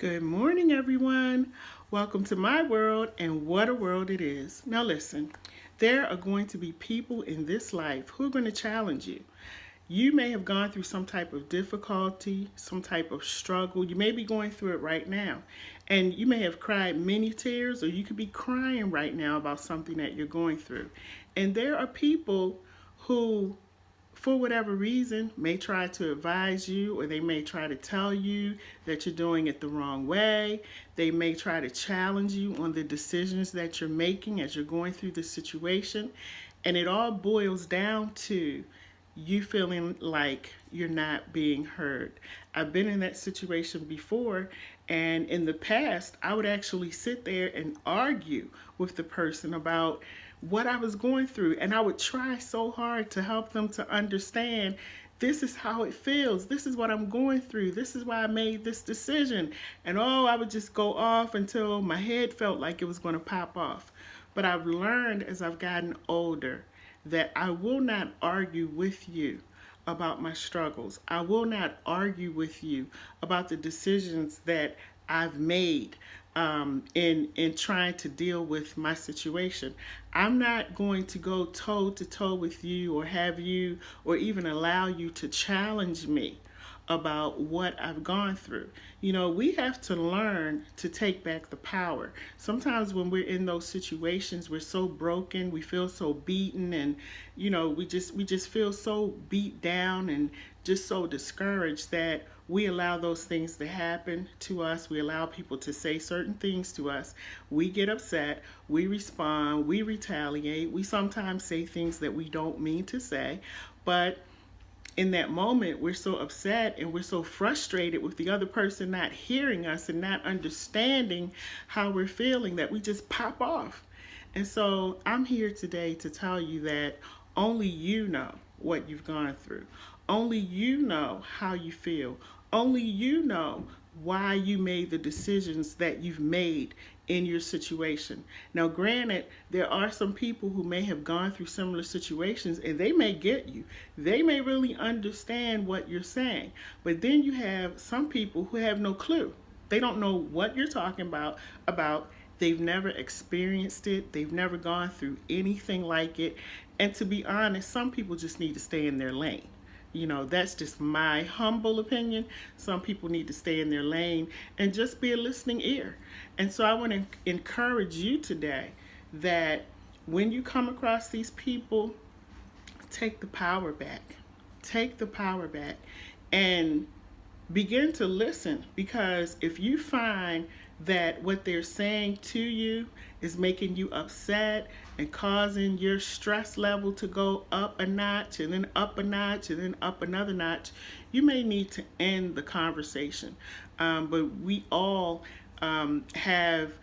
Good morning, everyone. Welcome to my world, and what a world it is. Now, listen, there are going to be people in this life who are going to challenge you. You may have gone through some type of difficulty, some type of struggle. You may be going through it right now. And you may have cried many tears, or you could be crying right now about something that you're going through. And there are people who, for whatever reason, may try to advise you, or they may try to tell you that you're doing it the wrong way. They may try to challenge you on the decisions that you're making as you're going through the situation. And it all boils down to you feeling like you're not being heard. I've been in that situation before, and in the past, I would actually sit there and argue with the person about what I was going through, and I would try so hard to help them to understand this is how it feels. This is what I'm going through. This is why I made this decision. And I would just go off until my head felt like it was going to pop off. But I've learned as I've gotten older that I will not argue with you about my struggles. I will not argue with you about the decisions that I've made in trying to deal with my situation. I'm not going to go toe to toe with you, or have you, or even allow you to challenge me about what I've gone through. We have to learn to take back the power. Sometimes when we're in those situations, we're so broken, we feel so beaten, and we just feel so beat down and just so discouraged that we allow those things to happen to us. We allow people to say certain things to us. We get upset, we respond, we retaliate. We sometimes say things that we don't mean to say, but in that moment, we're so upset and we're so frustrated with the other person not hearing us and not understanding how we're feeling that we just pop off. And so I'm here today to tell you that only you know what you've gone through. Only you know how you feel. Only you know why you made the decisions that you've made in your situation. Now, granted, there are some people who may have gone through similar situations, and they may get you. They may really understand what you're saying. But then you have some people who have no clue. They don't know what you're talking about. They've never experienced it. They've never gone through anything like it. And to be honest, some people just need to stay in their lane. That's just my humble opinion. Some people need to stay in their lane and just be a listening ear. And so I want to encourage you today that when you come across these people, take the power back. Take the power back and begin to listen, because if you find that what they're saying to you is making you upset and causing your stress level to go up a notch and then up a notch and then up another notch, you may need to end the conversation. But we all have,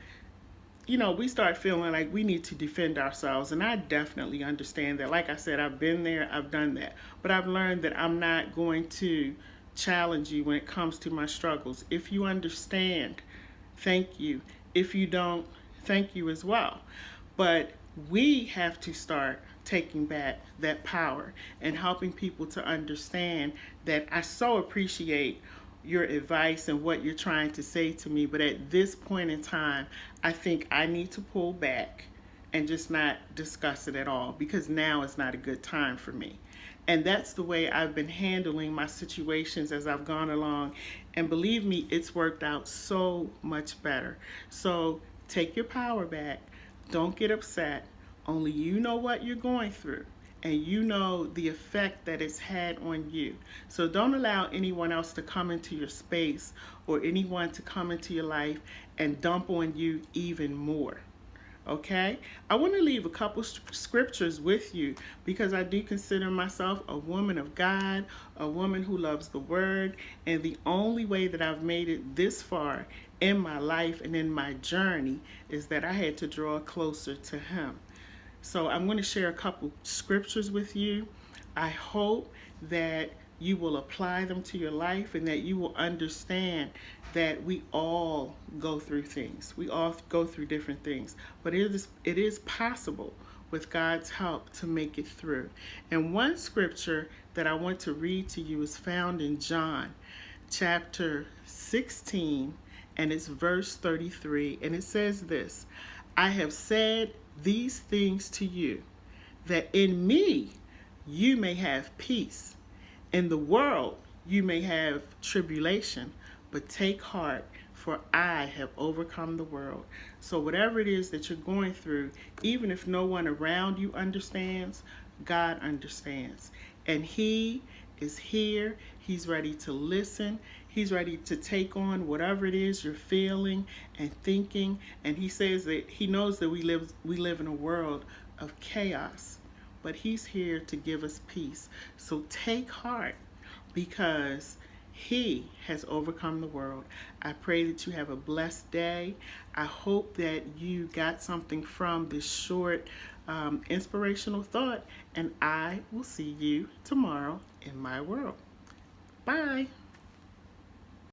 we start feeling like we need to defend ourselves. And I definitely understand that. Like I said, I've been there, I've done that. But I've learned that I'm not going to challenge you when it comes to my struggles. If you understand, thank you. If you don't, thank you as well. But we have to start taking back that power and helping people to understand that I so appreciate your advice and what you're trying to say to me. But at this point in time, I think I need to pull back and just not discuss it at all, because now is not a good time for me. And that's the way I've been handling my situations as I've gone along. And believe me, it's worked out so much better. So take your power back. Don't get upset. Only you know what you're going through, and you know the effect that it's had on you. So don't allow anyone else to come into your space or anyone to come into your life and dump on you even more. Okay? I want to leave a couple scriptures with you, because I do consider myself a woman of God, a woman who loves the Word, and the only way that I've made it this far in my life and in my journey is that I had to draw closer to Him. So I'm going to share a couple scriptures with you. I hope that you will apply them to your life and that you will understand that we all go through things. We all go through different things. But it is possible with God's help to make it through. And one scripture that I want to read to you is found in John chapter 16 and it's verse 33, and it says this: I have said these things to you, that in me you may have peace. In the world you may have tribulation, but take heart, for I have overcome the world. So whatever it is that you're going through, even if no one around you understands, God understands. And He is here. He's ready to listen. He's ready to take on whatever it is you're feeling and thinking. And He says that He knows that we live in a world of chaos, but He's here to give us peace. So take heart, because He has overcome the world. I pray that you have a blessed day. I hope that you got something from this short inspirational thought, and I will see you tomorrow in my world. Bye.